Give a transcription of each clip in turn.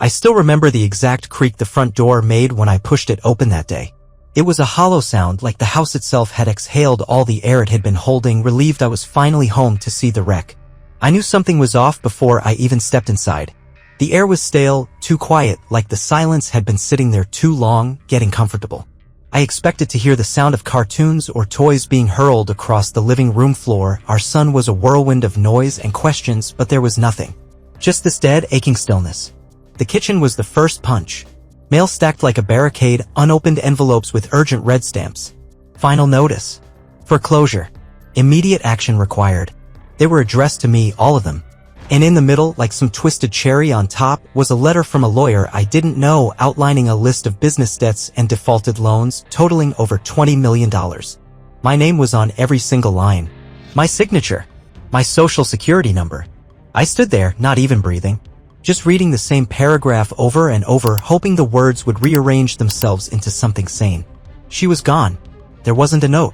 I still remember the exact creak the front door made when I pushed it open that day. It was a hollow sound, like the house itself had exhaled all the air it had been holding, relieved I was finally home to see the wreck. I knew something was off before I even stepped inside. The air was stale, too quiet, like the silence had been sitting there too long, getting comfortable. I expected to hear the sound of cartoons or toys being hurled across the living room floor. Our son was a whirlwind of noise and questions, but there was nothing. Just this dead, aching stillness. The kitchen was the first punch. Mail stacked like a barricade, unopened envelopes with urgent red stamps. Final notice. Foreclosure. Immediate action required. They were addressed to me, all of them. And in the middle, like some twisted cherry on top, was a letter from a lawyer I didn't know, outlining a list of business debts and defaulted loans totaling over $20 million. My name was on every single line. My signature. My social security number. I stood there, not even breathing, just reading the same paragraph over and over, hoping the words would rearrange themselves into something sane. She was gone. There wasn't a note.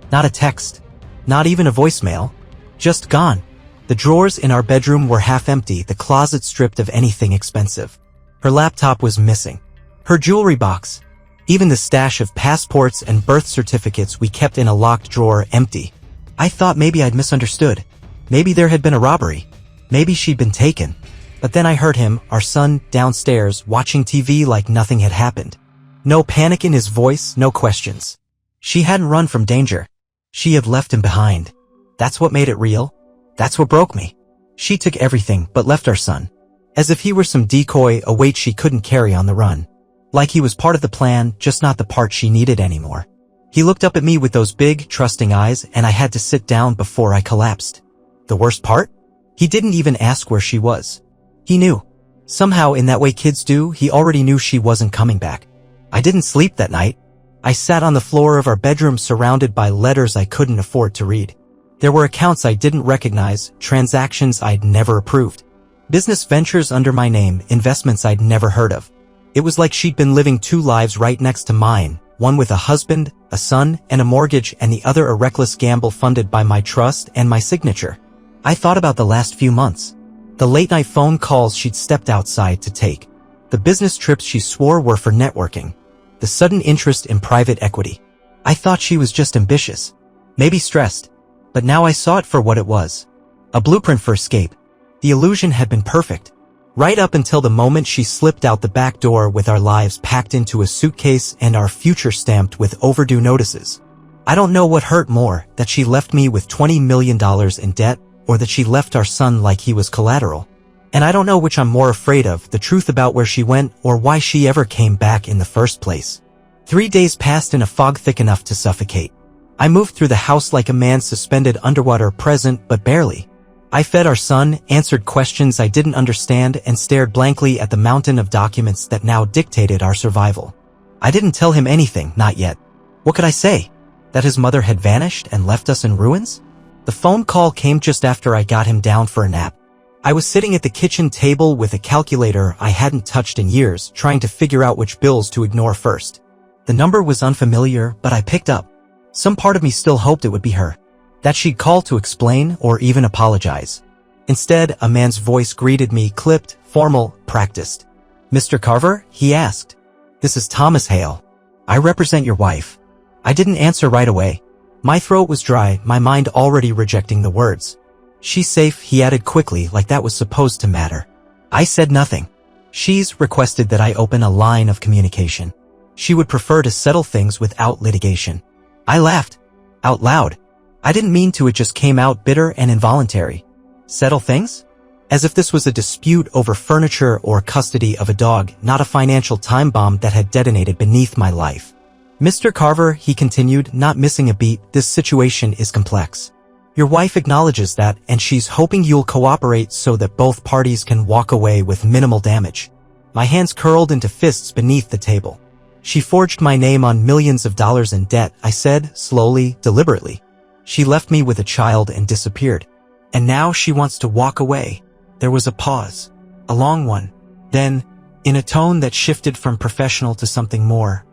Not a text. Not even a voicemail. Just gone. The drawers in our bedroom were half empty, the closet stripped of anything expensive. Her laptop was missing. Her jewelry box. Even the stash of passports and birth certificates we kept in a locked drawer, empty. I thought maybe I'd misunderstood. Maybe there had been a robbery. Maybe she'd been taken. But then I heard him, our son, downstairs, watching TV like nothing had happened. No panic in his voice, no questions. She hadn't run from danger. She had left him behind. That's what made it real. That's what broke me. She took everything but left our son. As if he were some decoy, a weight she couldn't carry on the run. Like he was part of the plan, just not the part she needed anymore. He looked up at me with those big, trusting eyes, and I had to sit down before I collapsed. The worst part? He didn't even ask where she was. He knew. Somehow, in that way kids do, he already knew she wasn't coming back. I didn't sleep that night. I sat on the floor of our bedroom surrounded by letters I couldn't afford to read. There were accounts I didn't recognize, transactions I'd never approved. Business ventures under my name, investments I'd never heard of. It was like she'd been living two lives right next to mine, one with a husband, a son, and a mortgage, and the other a reckless gamble funded by my trust and my signature. I thought about the last few months. The late-night phone calls she'd stepped outside to take. The business trips she swore were for networking. The sudden interest in private equity. I thought she was just ambitious. Maybe stressed. But now I saw it for what it was. A blueprint for escape. The illusion had been perfect. Right up until the moment she slipped out the back door with our lives packed into a suitcase and our future stamped with overdue notices. I don't know what hurt more, that she left me with $20 million in debt, or that she left our son like he was collateral. And I don't know which I'm more afraid of, the truth about where she went or why she ever came back in the first place. 3 days passed in a fog thick enough to suffocate. I moved through the house like a man suspended underwater, present but barely. I fed our son, answered questions I didn't understand, and stared blankly at the mountain of documents that now dictated our survival. I didn't tell him anything, not yet. What could I say? That his mother had vanished and left us in ruins? The phone call came just after I got him down for a nap. I was sitting at the kitchen table with a calculator I hadn't touched in years, trying to figure out which bills to ignore first. The number was unfamiliar, but I picked up. Some part of me still hoped it would be her. That she'd call to explain or even apologize. Instead, a man's voice greeted me, clipped, formal, practiced. "Mr. Carver?" he asked. "This is Thomas Hale. I represent your wife." I didn't answer right away. My throat was dry, my mind already rejecting the words. "She's safe," he added quickly, like that was supposed to matter. I said nothing. She's requested that I open a line of communication. She would prefer to settle things without litigation. I laughed. Out loud. I didn't mean to, it just came out bitter and involuntary. Settle things? As if this was a dispute over furniture or custody of a dog, not a financial time bomb that had detonated beneath my life. "Mr. Carver," he continued, not missing a beat, "this situation is complex. Your wife acknowledges that, and she's hoping you'll cooperate so that both parties can walk away with minimal damage." My hands curled into fists beneath the table. "She forged my name on millions of dollars in debt," I said, slowly, deliberately. "She left me with a child and disappeared. And now she wants to walk away." There was a pause. A long one. Then, in a tone that shifted from professional to something more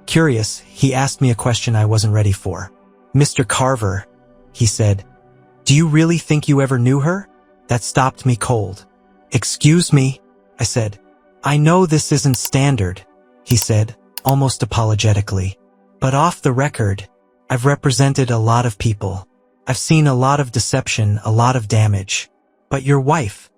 curious, he asked me a question I wasn't ready for. "Mr. Carver," he said, "do you really think you ever knew her?" That stopped me cold. "Excuse me," I said. "I know this isn't standard," he said, almost apologetically. "But off the record, I've represented a lot of people. I've seen a lot of deception, a lot of damage. But your wife,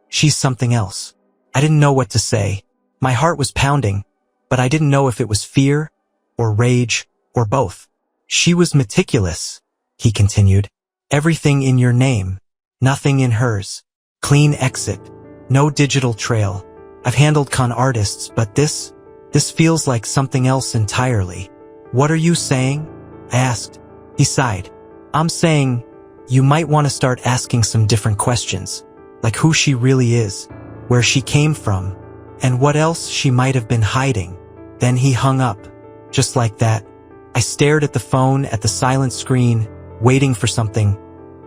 she's something else." I didn't know what to say. My heart was pounding, but I didn't know if it was fear, or rage, or both. "She was meticulous," he continued. "Everything in your name, nothing in hers. Clean exit, no digital trail. I've handled con artists, but this feels like something else entirely." "What are you saying?" I asked. He sighed. "I'm saying you might want to start asking some different questions, like who she really is, where she came from, and what else she might have been hiding." Then he hung up, just like that. I stared at the phone, at the silent screen, waiting for something,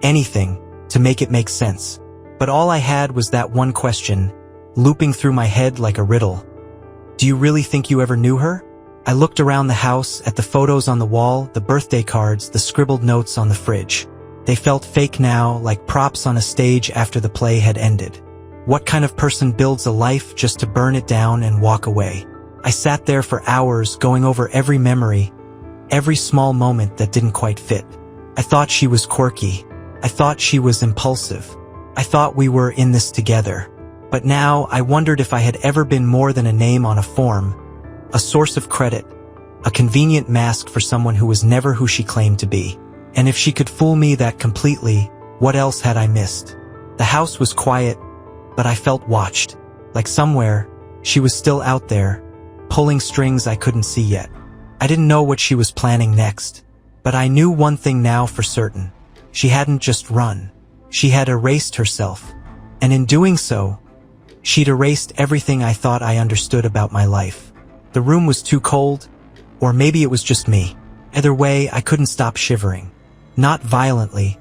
anything, to make it make sense. But all I had was that one question, looping through my head like a riddle. "Do you really think you ever knew her?" I looked around the house, at the photos on the wall, the birthday cards, the scribbled notes on the fridge. They felt fake now, like props on a stage after the play had ended. What kind of person builds a life just to burn it down and walk away? I sat there for hours, going over every memory, every small moment that didn't quite fit. I thought she was quirky. I thought she was impulsive. I thought we were in this together. But now I wondered if I had ever been more than a name on a form, a source of credit, a convenient mask for someone who was never who she claimed to be. And if she could fool me that completely, what else had I missed? The house was quiet, but I felt watched. Like somewhere, she was still out there, pulling strings I couldn't see yet. I didn't know what she was planning next, but I knew one thing now for certain. She hadn't just run. She had erased herself. And in doing so, she'd erased everything I thought I understood about my life. The room was too cold, or maybe it was just me. Either way, I couldn't stop shivering. Not violently,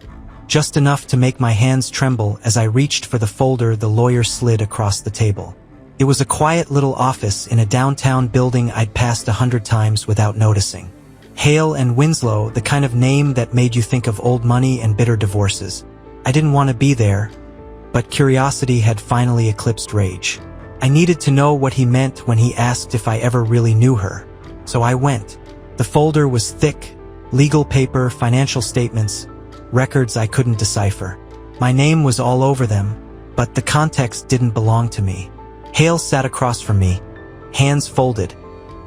just enough to make my hands tremble as I reached for the folder the lawyer slid across the table. It was a quiet little office in a downtown building I'd passed 100 times without noticing. Hale and Winslow, the kind of name that made you think of old money and bitter divorces. I didn't want to be there, but curiosity had finally eclipsed rage. I needed to know what he meant when he asked if I ever really knew her. So I went. The folder was thick, legal paper, financial statements, records I couldn't decipher. My name was all over them, but the context didn't belong to me. Hale sat across from me, hands folded,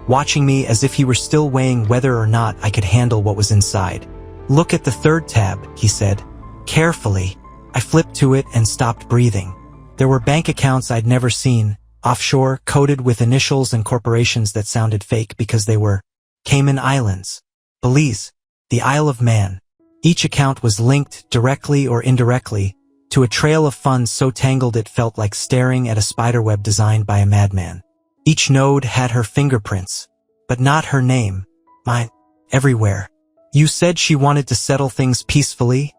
watching me as if he were still weighing whether or not I could handle what was inside. "Look at the third tab," he said, carefully. I flipped to it and stopped breathing. There were bank accounts I'd never seen, offshore, coded with initials and corporations that sounded fake because they were Cayman Islands, Belize, the Isle of Man. Each account was linked, directly or indirectly, to a trail of funds so tangled it felt like staring at a spiderweb designed by a madman. Each node had her fingerprints, but not her name. Mine, everywhere. "You said she wanted to settle things peacefully?"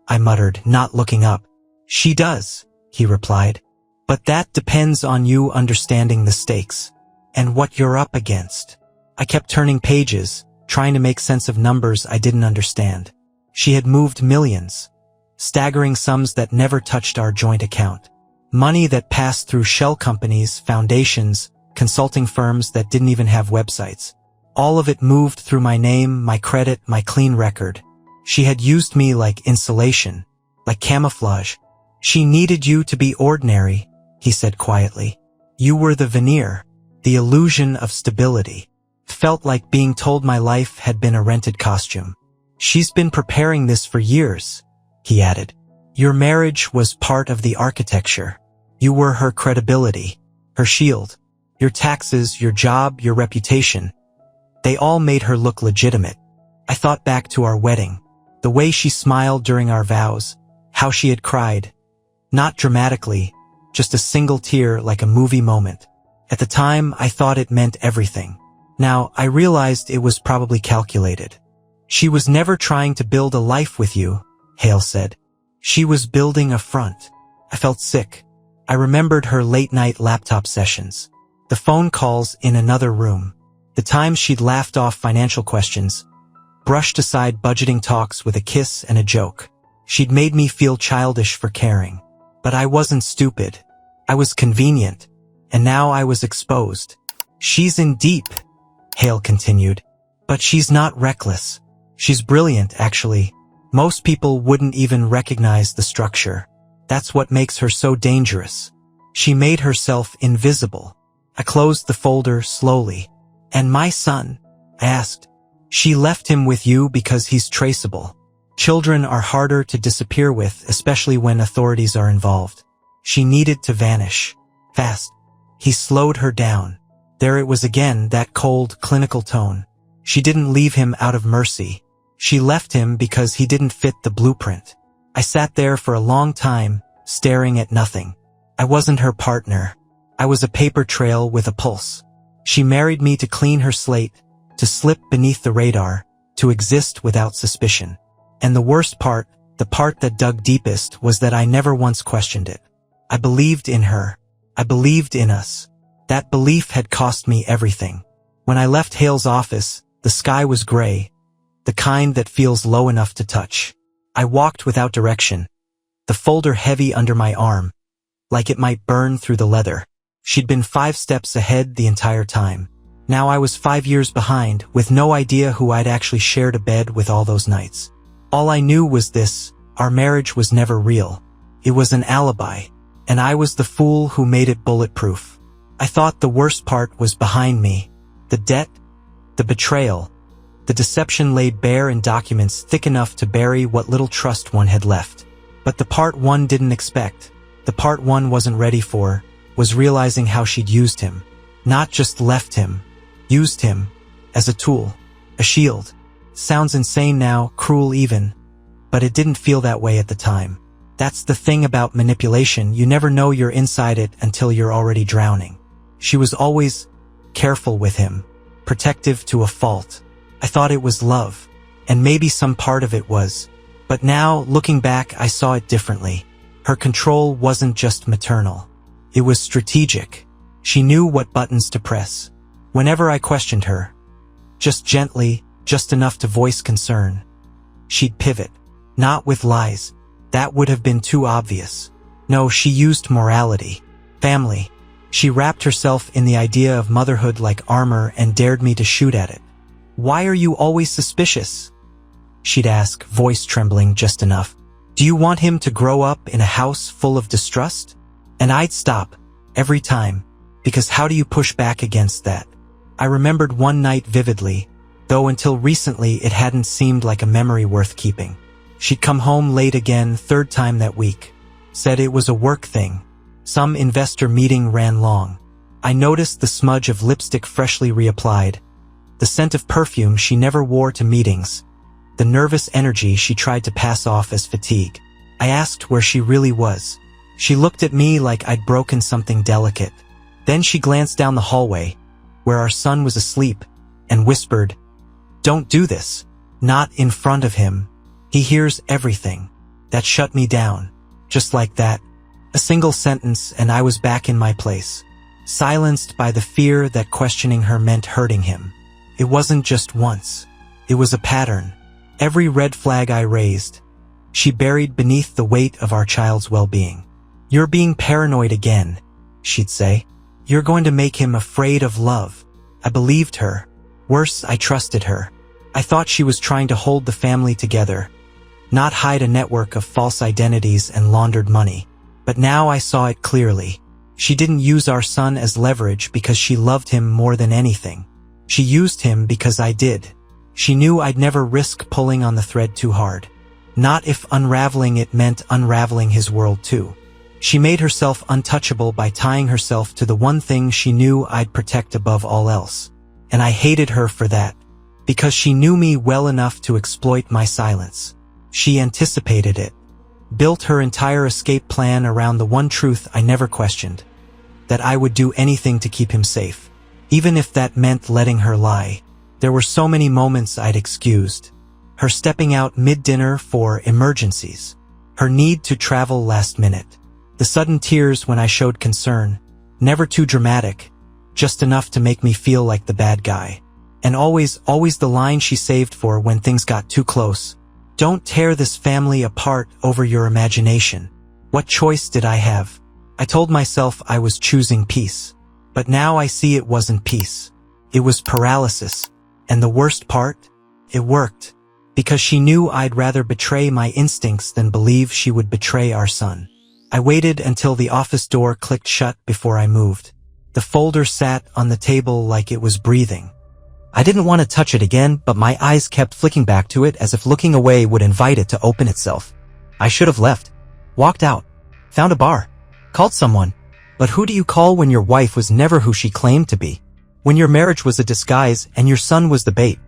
I muttered, not looking up. "She does," he replied. "But that depends on you understanding the stakes, and what you're up against." I kept turning pages, trying to make sense of numbers I didn't understand. She had moved millions, staggering sums that never touched our joint account. Money that passed through shell companies, foundations, consulting firms that didn't even have websites. All of it moved through my name, my credit, my clean record. She had used me like insulation, like camouflage. "She needed you to be ordinary," he said quietly. "You were the veneer, the illusion of stability." Felt like being told my life had been a rented costume. "She's been preparing this for years," he added. "Your marriage was part of the architecture. You were her credibility, her shield. Your taxes, your job, your reputation. They all made her look legitimate." I thought back to our wedding, the way she smiled during our vows, how she had cried. Not dramatically, just a single tear like a movie moment. At the time, I thought it meant everything. Now, I realized it was probably calculated. "She was never trying to build a life with you," Hale said. "She was building a front." I felt sick. I remembered her late-night laptop sessions, the phone calls in another room, the times she'd laughed off financial questions, brushed aside budgeting talks with a kiss and a joke. She'd made me feel childish for caring. But I wasn't stupid. I was convenient. and now I was exposed. She's in deep, Hale continued. But she's not reckless. She's brilliant, actually. Most people wouldn't even recognize the structure. That's what makes her so dangerous. She made herself invisible. I closed the folder slowly. And my son? I asked. She left him with you because he's traceable. Children are harder to disappear with, especially when authorities are involved. She needed to vanish. Fast. He slowed her down. There it was again, that cold, clinical tone. She didn't leave him out of mercy. She left him because he didn't fit the blueprint. I sat there for a long time, staring at nothing. I wasn't her partner. I was a paper trail with a pulse. She married me to clean her slate, to slip beneath the radar, to exist without suspicion. And the worst part, the part that dug deepest, was that I never once questioned it. I believed in her. I believed in us. That belief had cost me everything. When I left Hale's office, the sky was gray, the kind that feels low enough to touch. I walked without direction, the folder heavy under my arm, like it might burn through the leather. She'd been 5 steps ahead the entire time. Now I was 5 years behind, with no idea who I'd actually shared a bed with all those nights. All I knew was this: our marriage was never real. It was an alibi, and I was the fool who made it bulletproof. I thought the worst part was behind me. The debt, the betrayal, the deception laid bare in documents thick enough to bury what little trust one had left. But the part one didn't expect, the part one wasn't ready for, was realizing how she'd used him. Not just left him, used him as a tool, a shield. Sounds insane now, cruel even, but it didn't feel that way at the time. That's the thing about manipulation, you never know you're inside it until you're already drowning. She was always careful with him, protective to a fault. I thought it was love, and maybe some part of it was. But now, looking back, I saw it differently. Her control wasn't just maternal. It was strategic. She knew what buttons to press. Whenever I questioned her, just gently, just enough to voice concern, she'd pivot. Not with lies. That would have been too obvious. No, she used morality. Family. She wrapped herself in the idea of motherhood like armor and dared me to shoot at it. "Why are you always suspicious?" she'd ask, voice trembling just enough. "Do you want him to grow up in a house full of distrust?" And I'd stop, every time, because how do you push back against that? I remembered one night vividly, though until recently it hadn't seemed like a memory worth keeping. She'd come home late again, 3rd time that week. Said it was a work thing. Some investor meeting ran long. I noticed the smudge of lipstick freshly reapplied, the scent of perfume she never wore to meetings, the nervous energy she tried to pass off as fatigue. I asked where she really was. She looked at me like I'd broken something delicate. Then she glanced down the hallway, where our son was asleep, and whispered, "Don't do this. Not in front of him. He hears everything." That shut me down. Just like that. A single sentence and I was back in my place, silenced by the fear that questioning her meant hurting him. It wasn't just once. It was a pattern. Every red flag I raised, she buried beneath the weight of our child's well-being. "You're being paranoid again," she'd say. "You're going to make him afraid of love." I believed her. Worse, I trusted her. I thought she was trying to hold the family together, not hide a network of false identities and laundered money. But now I saw it clearly. She didn't use our son as leverage because she loved him more than anything. She used him because I did. She knew I'd never risk pulling on the thread too hard. Not if unraveling it meant unraveling his world too. She made herself untouchable by tying herself to the one thing she knew I'd protect above all else. And I hated her for that, because she knew me well enough to exploit my silence. She anticipated it. Built her entire escape plan around the one truth I never questioned, that I would do anything to keep him safe, even if that meant letting her lie. There were so many moments I'd excused. Her stepping out mid-dinner for emergencies, her need to travel last minute, the sudden tears when I showed concern, never too dramatic, just enough to make me feel like the bad guy. And always the line she saved for when things got too close. "Don't tear this family apart over your imagination." What choice did I have? I told myself I was choosing peace. But now I see it wasn't peace. It was paralysis. And the worst part? It worked. Because she knew I'd rather betray my instincts than believe she would betray our son. I waited until the office door clicked shut before I moved. The folder sat on the table like it was breathing. I didn't want to touch it again, but my eyes kept flicking back to it as if looking away would invite it to open itself. I should have left. Walked out. Found a bar. Called someone. But who do you call when your wife was never who she claimed to be? When your marriage was a disguise and your son was the bait?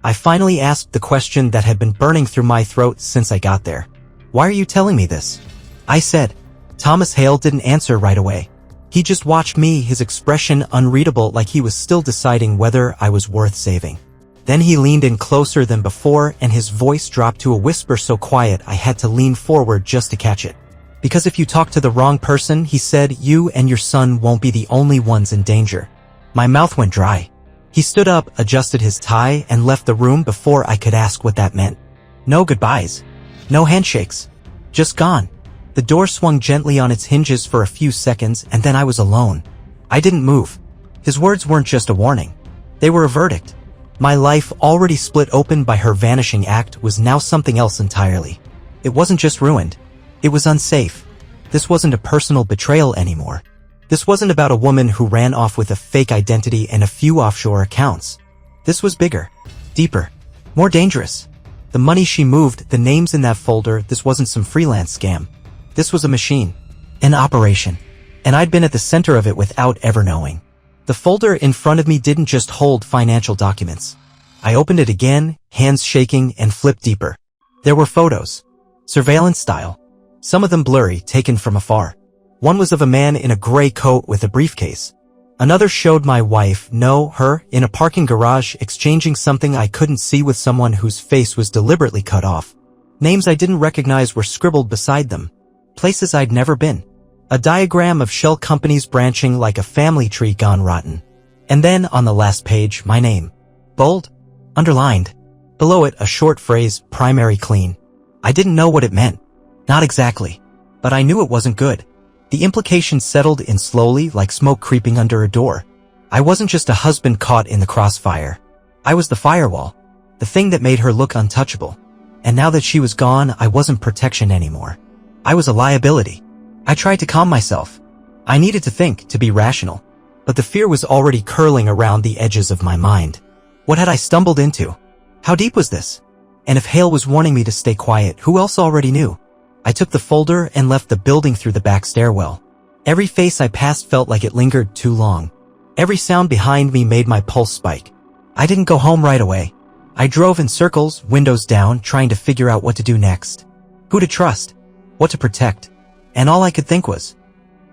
I finally asked the question that had been burning through my throat since I got there. Why are you telling me this? I said. Thomas Hale didn't answer right away. He just watched me, his expression unreadable, like he was still deciding whether I was worth saving. Then he leaned in closer than before and his voice dropped to a whisper so quiet I had to lean forward just to catch it. Because if you talk to the wrong person, he said, you and your son won't be the only ones in danger. My mouth went dry. He stood up, adjusted his tie, and left the room before I could ask what that meant. No goodbyes. No handshakes. Just gone. The door swung gently on its hinges for a few seconds and then I was alone. I didn't move. His words weren't just a warning. They were a verdict. My life, already split open by her vanishing act, was now something else entirely. It wasn't just ruined. It was unsafe. This wasn't a personal betrayal anymore. This wasn't about a woman who ran off with a fake identity and a few offshore accounts. This was bigger, deeper, more dangerous. The money she moved, the names in that folder, this wasn't some freelance scam. This was a machine, an operation, and I'd been at the center of it without ever knowing. The folder in front of me didn't just hold financial documents. I opened it again, hands shaking, and flipped deeper. There were photos, surveillance style, some of them blurry, taken from afar. One was of a man in a gray coat with a briefcase. Another showed my wife, no, her, in a parking garage exchanging something I couldn't see with someone whose face was deliberately cut off. Names I didn't recognize were scribbled beside them. Places I'd never been. A diagram of shell companies branching like a family tree gone rotten. And then, on the last page, my name. Bold. Underlined. Below it, a short phrase, primary clean. I didn't know what it meant. Not exactly. But I knew it wasn't good. The implications settled in slowly, like smoke creeping under a door. I wasn't just a husband caught in the crossfire. I was the firewall. The thing that made her look untouchable. And now that she was gone, I wasn't protection anymore. I was a liability. I tried to calm myself. I needed to think, to be rational. But the fear was already curling around the edges of my mind. What had I stumbled into? How deep was this? And if Hale was warning me to stay quiet, who else already knew? I took the folder and left the building through the back stairwell. Every face I passed felt like it lingered too long. Every sound behind me made my pulse spike. I didn't go home right away. I drove in circles, windows down, trying to figure out what to do next. Who to trust? What to protect? And all I could think was,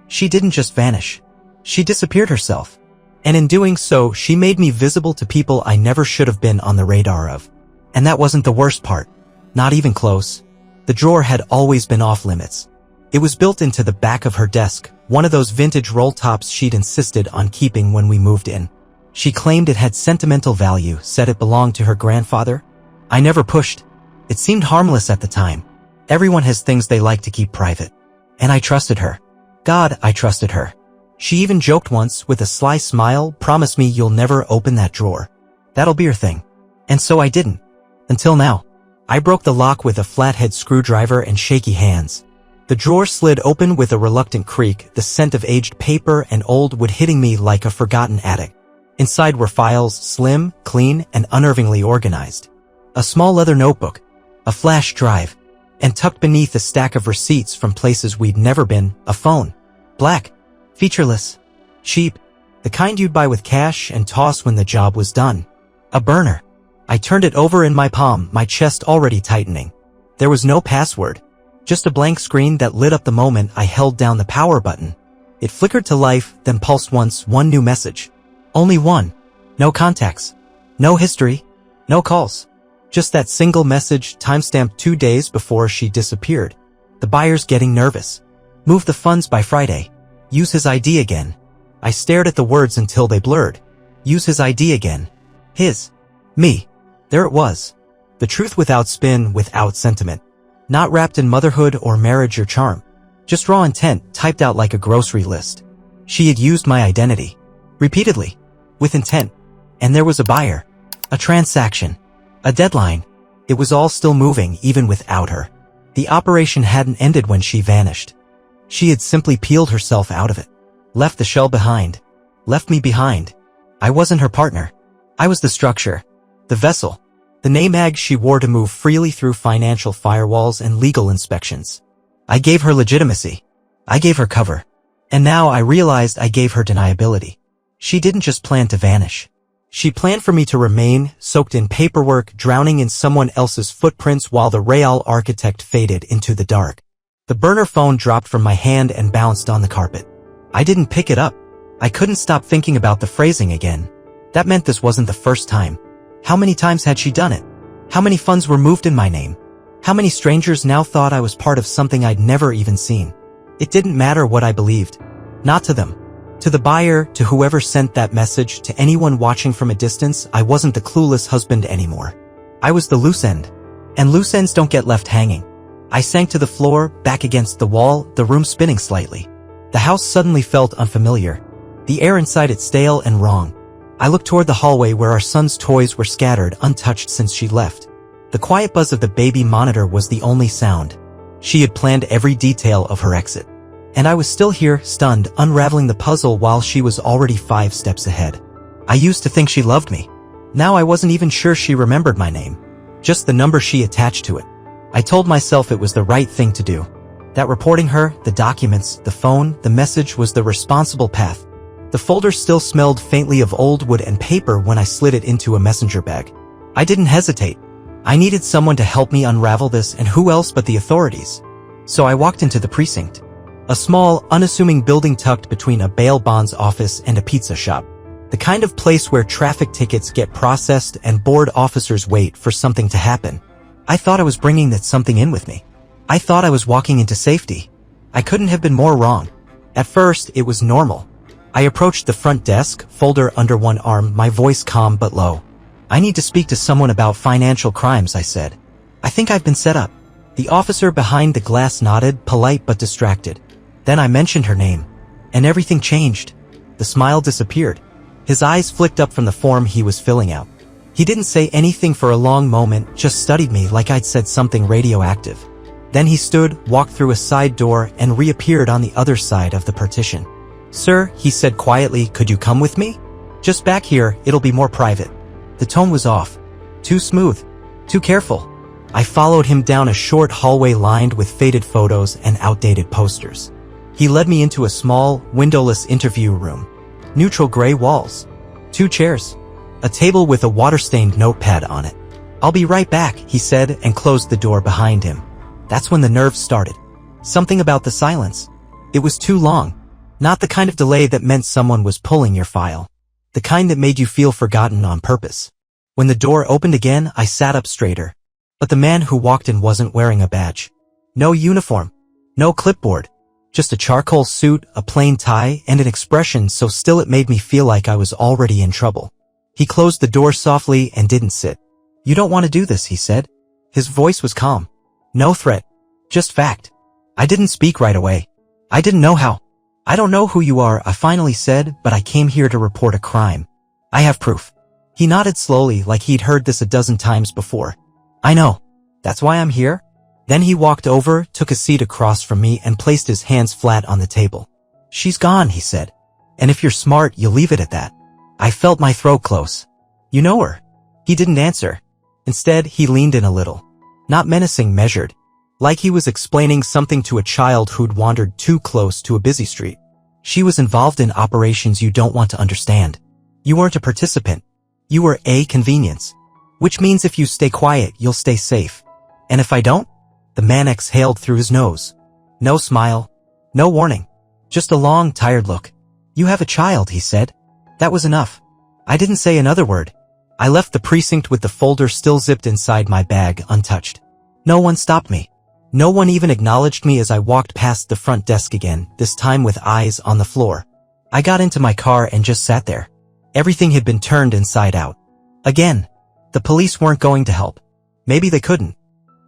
she didn't just vanish. She disappeared herself. And in doing so, she made me visible to people I never should have been on the radar of. And that wasn't the worst part. Not even close. The drawer had always been off limits. It was built into the back of her desk, one of those vintage roll tops she'd insisted on keeping when we moved in. She claimed it had sentimental value, said it belonged to her grandfather. I never pushed. It seemed harmless at the time. Everyone has things they like to keep private. And I trusted her. God, I trusted her. She even joked once, with a sly smile, promise me you'll never open that drawer. That'll be your thing. And so I didn't. Until now. I broke the lock with a flathead screwdriver and shaky hands. The drawer slid open with a reluctant creak, the scent of aged paper and old wood hitting me like a forgotten attic. Inside were files, slim, clean, and unnervingly organized. A small leather notebook. A flash drive. And tucked beneath a stack of receipts from places we'd never been, a phone. Black. Featureless. Cheap. The kind you'd buy with cash and toss when the job was done. A burner. I turned it over in my palm, my chest already tightening. There was no password. Just a blank screen that lit up the moment I held down the power button. It flickered to life, then pulsed once, one new message. Only one. No contacts. No history. No calls. Just that single message, timestamped 2 days before she disappeared. The buyer's getting nervous. Move the funds by Friday. Use his ID again. I stared at the words until they blurred. Use his ID again. His. Me. There it was. The truth without spin, without sentiment. Not wrapped in motherhood or marriage or charm. Just raw intent, typed out like a grocery list. She had used my identity. Repeatedly. With intent. And there was a buyer. A transaction. A deadline. It was all still moving even without her. The operation hadn't ended when she vanished. She had simply peeled herself out of it. Left the shell behind. Left me behind. I wasn't her partner. I was the structure. The vessel. The name tag she wore to move freely through financial firewalls and legal inspections. I gave her legitimacy. I gave her cover. And now I realized I gave her deniability. She didn't just plan to vanish. She planned for me to remain, soaked in paperwork, drowning in someone else's footprints while the Real architect faded into the dark. The burner phone dropped from my hand and bounced on the carpet. I didn't pick it up. I couldn't stop thinking about the phrasing again. That meant this wasn't the first time. How many times had she done it? How many funds were moved in my name? How many strangers now thought I was part of something I'd never even seen? It didn't matter what I believed. Not to them. To the buyer, to whoever sent that message, to anyone watching from a distance, I wasn't the clueless husband anymore. I was the loose end. And loose ends don't get left hanging. I sank to the floor, back against the wall, the room spinning slightly. The house suddenly felt unfamiliar. The air inside it stale and wrong. I looked toward the hallway where our son's toys were scattered, untouched since she left. The quiet buzz of the baby monitor was the only sound. She had planned every detail of her exit. And I was still here, stunned, unraveling the puzzle while she was already 5 steps ahead. I used to think she loved me. Now I wasn't even sure she remembered my name. Just the number she attached to it. I told myself it was the right thing to do. That reporting her, the documents, the phone, the message was the responsible path. The folder still smelled faintly of old wood and paper when I slid it into a messenger bag. I didn't hesitate. I needed someone to help me unravel this, and who else but the authorities? So I walked into the precinct. A small, unassuming building tucked between a bail bonds office and a pizza shop. The kind of place where traffic tickets get processed and bored officers wait for something to happen. I thought I was bringing that something in with me. I thought I was walking into safety. I couldn't have been more wrong. At first, it was normal. I approached the front desk, folder under one arm, my voice calm but low. I need to speak to someone about financial crimes, I said. I think I've been set up. The officer behind the glass nodded, polite but distracted. Then I mentioned her name. And everything changed. The smile disappeared. His eyes flicked up from the form he was filling out. He didn't say anything for a long moment, just studied me like I'd said something radioactive. Then he stood, walked through a side door, and reappeared on the other side of the partition. "Sir," he said quietly, "could you come with me? Just back here, it'll be more private." The tone was off. Too smooth. Too careful. I followed him down a short hallway lined with faded photos and outdated posters. He led me into a small, windowless interview room. Neutral gray walls. 2 chairs. A table with a water-stained notepad on it. "I'll be right back," he said, and closed the door behind him. That's when the nerves started. Something about the silence. It was too long. Not the kind of delay that meant someone was pulling your file. The kind that made you feel forgotten on purpose. When the door opened again, I sat up straighter. But the man who walked in wasn't wearing a badge. No uniform. No clipboard. Just a charcoal suit, a plain tie, and an expression so still it made me feel like I was already in trouble. He closed the door softly and didn't sit. "You don't want to do this," he said. His voice was calm. No threat. Just fact. I didn't speak right away. I didn't know how. "I don't know who you are," I finally said, "but I came here to report a crime. I have proof." He nodded slowly like he'd heard this a dozen times before. "I know. That's why I'm here." Then he walked over, took a seat across from me, and placed his hands flat on the table. "She's gone," he said. "And if you're smart, you'll leave it at that." I felt my throat close. "You know her?" He didn't answer. Instead, he leaned in a little. Not menacing, measured. Like he was explaining something to a child who'd wandered too close to a busy street. "She was involved in operations you don't want to understand. You weren't a participant. You were a convenience. Which means if you stay quiet, you'll stay safe. And if I don't?" The man exhaled through his nose. No smile. No warning. Just a long, tired look. "You have a child," he said. That was enough. I didn't say another word. I left the precinct with the folder still zipped inside my bag, untouched. No one stopped me. No one even acknowledged me as I walked past the front desk again, this time with eyes on the floor. I got into my car and just sat there. Everything had been turned inside out. Again. The police weren't going to help. Maybe they couldn't.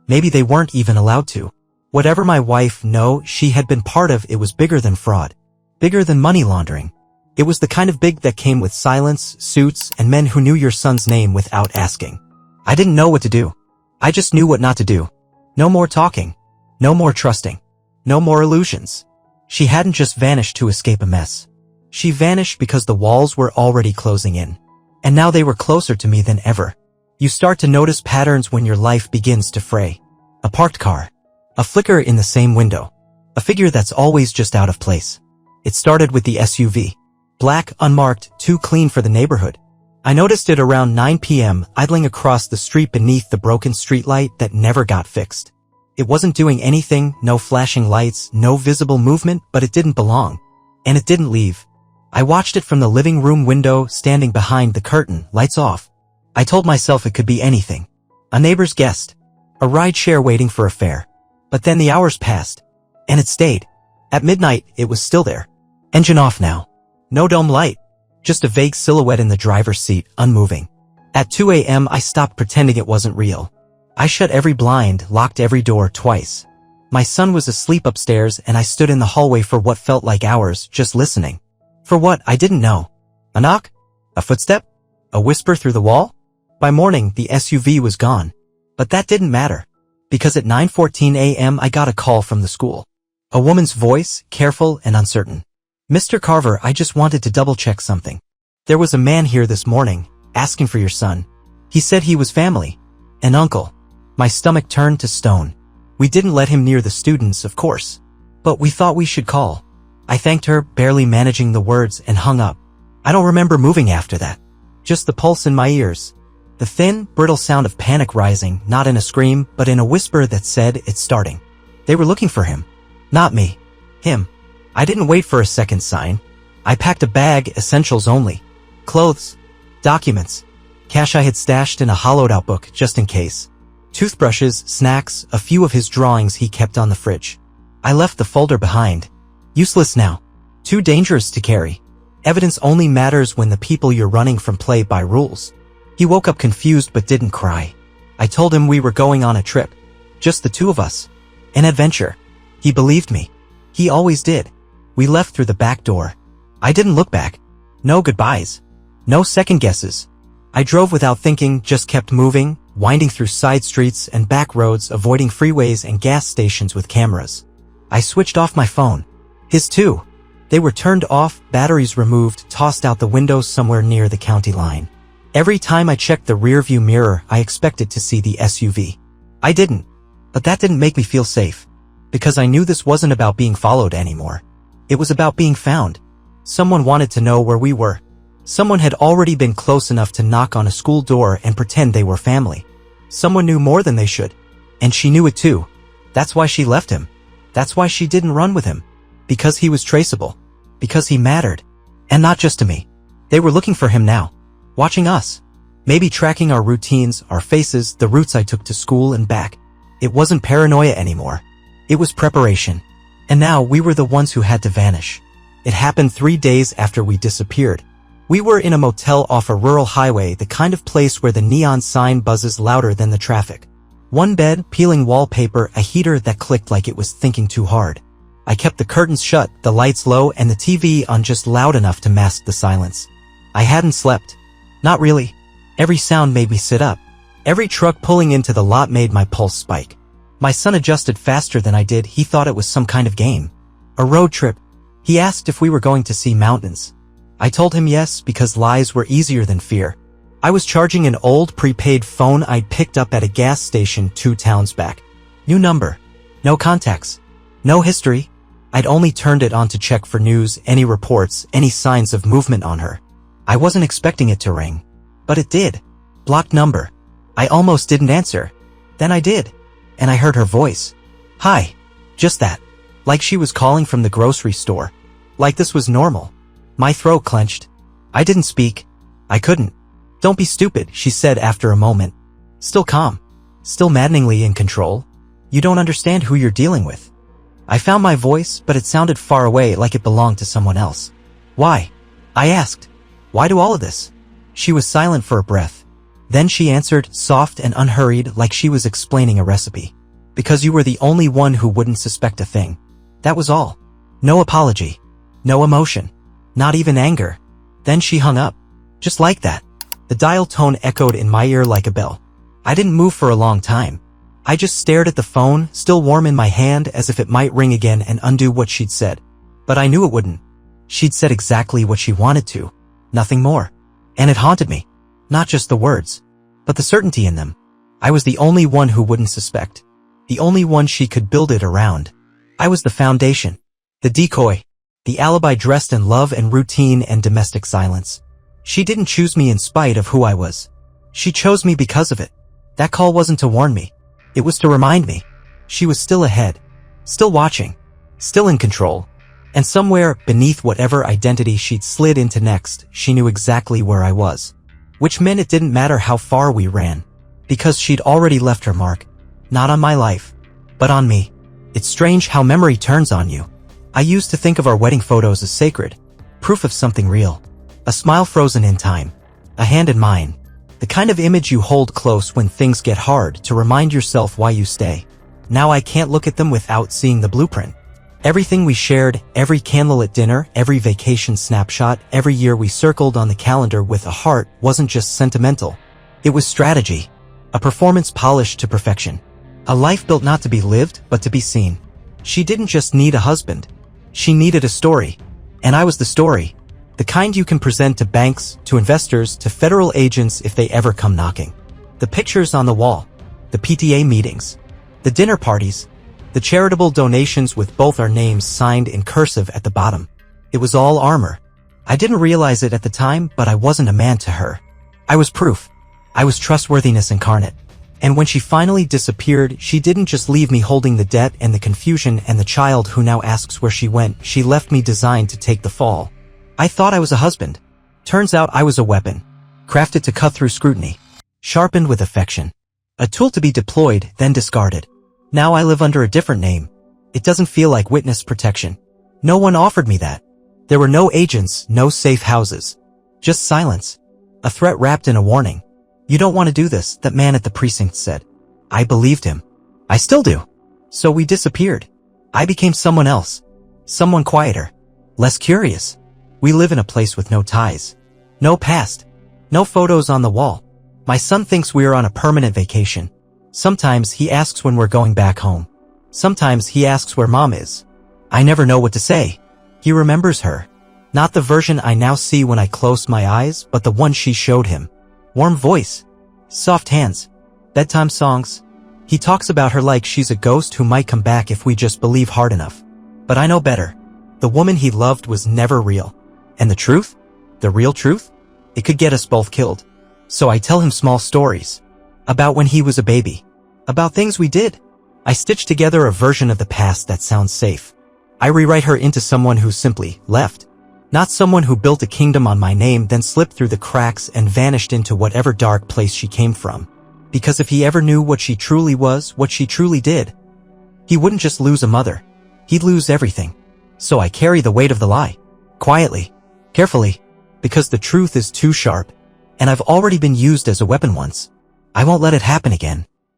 Maybe they weren't even allowed to. Whatever my wife, no, she had been part of, it was bigger than fraud. Bigger than money laundering. It was the kind of big that came with silence, suits, and men who knew your son's name without asking. I didn't know what to do. I just knew what not to do. No more talking. No more trusting. No more illusions. She hadn't just vanished to escape a mess. She vanished because the walls were already closing in. And now they were closer to me than ever. You start to notice patterns when your life begins to fray. A parked car. A flicker in the same window. A figure that's always just out of place. It started with the SUV. Black, unmarked, too clean for the neighborhood. I noticed it around 9 p.m. idling across the street beneath the broken streetlight that never got fixed. It wasn't doing anything, no flashing lights, no visible movement, but it didn't belong. And it didn't leave. I watched it from the living room window, standing behind the curtain, lights off. I told myself it could be anything. A neighbor's guest. A rideshare waiting for a fare. But then the hours passed. And it stayed. At midnight, it was still there. Engine off now. No dome light. Just a vague silhouette in the driver's seat, unmoving. At 2 a.m. I stopped pretending it wasn't real. I shut every blind, locked every door twice. My son was asleep upstairs and I stood in the hallway for what felt like hours, just listening. For what, I didn't know. A knock? A footstep? A whisper through the wall? By morning, the SUV was gone. But that didn't matter. Because at 9:14 a.m. I got a call from the school. A woman's voice, careful and uncertain. Mr. Carver, I just wanted to double-check something. There was a man here this morning, asking for your son. He said he was family. An uncle. My stomach turned to stone. We didn't let him near the students, of course. But we thought we should call. I thanked her, barely managing the words, and hung up. I don't remember moving after that. Just the pulse in my ears. The thin, brittle sound of panic rising, not in a scream, but in a whisper that said, it's starting. They were looking for him. Not me. Him. I didn't wait for a second sign. I packed a bag, essentials only. Clothes. Documents. Cash I had stashed in a hollowed-out book, just in case. Toothbrushes, snacks, a few of his drawings he kept on the fridge. I left the folder behind. Useless now. Too dangerous to carry. Evidence only matters when the people you're running from play by rules. He woke up confused but didn't cry. I told him we were going on a trip. Just the two of us. An adventure. He believed me. He always did. We left through the back door. I didn't look back. No goodbyes. No second guesses. I drove without thinking, just kept moving, winding through side streets and back roads, avoiding freeways and gas stations with cameras. I switched off my phone. His too. They were turned off, batteries removed, tossed out the window somewhere near the county line. Every time I checked the rearview mirror, I expected to see the SUV. I didn't. But that didn't make me feel safe. Because I knew this wasn't about being followed anymore. It was about being found. Someone wanted to know where we were. Someone had already been close enough to knock on a school door and pretend they were family. Someone knew more than they should. And she knew it too. That's why she left him. That's why she didn't run with him. Because he was traceable. Because he mattered. And not just to me. They were looking for him now. Watching us. Maybe tracking our routines, our faces, the routes I took to school and back. It wasn't paranoia anymore. It was preparation. And now we were the ones who had to vanish. It happened 3 days after we disappeared. We were in a motel off a rural highway, the kind of place where the neon sign buzzes louder than the traffic. One bed, peeling wallpaper, a heater that clicked like it was thinking too hard. I kept the curtains shut, the lights low, and the TV on just loud enough to mask the silence. I hadn't slept. Not really. Every sound made me sit up. Every truck pulling into the lot made my pulse spike. My son adjusted faster than I did. He thought it was some kind of game. A road trip. He asked if we were going to see mountains. I told him yes, because lies were easier than fear. I was charging an old prepaid phone I'd picked up at a gas station 2 towns back. New number. No contacts. No history. I'd only turned it on to check for news, any reports, any signs of movement on her. I wasn't expecting it to ring. But it did. Blocked number. I almost didn't answer. Then I did. And I heard her voice. Hi. Just that. Like she was calling from the grocery store. Like this was normal. My throat clenched. I didn't speak. I couldn't. Don't be stupid, she said after a moment. Still calm. Still maddeningly in control. You don't understand who you're dealing with. I found my voice, but it sounded far away, like it belonged to someone else. Why? I asked. Why do all of this? She was silent for a breath. Then she answered, soft and unhurried, like she was explaining a recipe. Because you were the only one who wouldn't suspect a thing. That was all. No apology. No emotion. Not even anger. Then she hung up. Just like that. The dial tone echoed in my ear like a bell. I didn't move for a long time. I just stared at the phone, still warm in my hand, as if it might ring again and undo what she'd said. But I knew it wouldn't. She'd said exactly what she wanted to. Nothing more. And it haunted me. Not just the words, but the certainty in them. I was the only one who wouldn't suspect. The only one she could build it around. I was the foundation. The decoy. The alibi dressed in love and routine and domestic silence. She didn't choose me in spite of who I was. She chose me because of it. That call wasn't to warn me. It was to remind me. She was still ahead. Still watching. Still in control. And somewhere, beneath whatever identity she'd slid into next, she knew exactly where I was. Which meant it didn't matter how far we ran. Because she'd already left her mark. Not on my life, but on me. It's strange how memory turns on you. I used to think of our wedding photos as sacred. Proof of something real. A smile frozen in time. A hand in mine. The kind of image you hold close when things get hard to remind yourself why you stay. Now I can't look at them without seeing the blueprint. Everything we shared, every candlelit dinner, every vacation snapshot, every year we circled on the calendar with a heart wasn't just sentimental. It was strategy. A performance polished to perfection. A life built not to be lived, but to be seen. She didn't just need a husband. She needed a story. And I was the story. The kind you can present to banks, to investors, to federal agents if they ever come knocking. The pictures on the wall. The PTA meetings. The dinner parties. The charitable donations with both our names signed in cursive at the bottom. It was all armor. I didn't realize it at the time, but I wasn't a man to her. I was proof. I was trustworthiness incarnate. And when she finally disappeared, she didn't just leave me holding the debt and the confusion and the child who now asks where she went. She left me designed to take the fall. I thought I was a husband. Turns out I was a weapon. Crafted to cut through scrutiny. Sharpened with affection. A tool to be deployed, then discarded. Now I live under a different name. It doesn't feel like witness protection. No one offered me that. There were no agents, no safe houses. Just silence. A threat wrapped in a warning. You don't want to do this, that man at the precinct said. I believed him. I still do. So we disappeared. I became someone else. Someone quieter. Less curious. We live in a place with no ties. No past. No photos on the wall. My son thinks we are on a permanent vacation. Sometimes he asks when we're going back home. Sometimes he asks where mom is. I never know what to say. He remembers her. Not the version I now see when I close my eyes, but the one she showed him. Warm voice. Soft hands. Bedtime songs. He talks about her like she's a ghost who might come back if we just believe hard enough. But I know better. The woman he loved was never real. And the truth? The real truth? It could get us both killed. So I tell him small stories. About when he was a baby. About things we did. I stitch together a version of the past that sounds safe. I rewrite her into someone who simply left. Not someone who built a kingdom on my name then slipped through the cracks and vanished into whatever dark place she came from. Because if he ever knew what she truly was, what she truly did, he wouldn't just lose a mother. He'd lose everything. So I carry the weight of the lie. Quietly. Carefully. Because the truth is too sharp. And I've already been used as a weapon once. I won't let it happen again.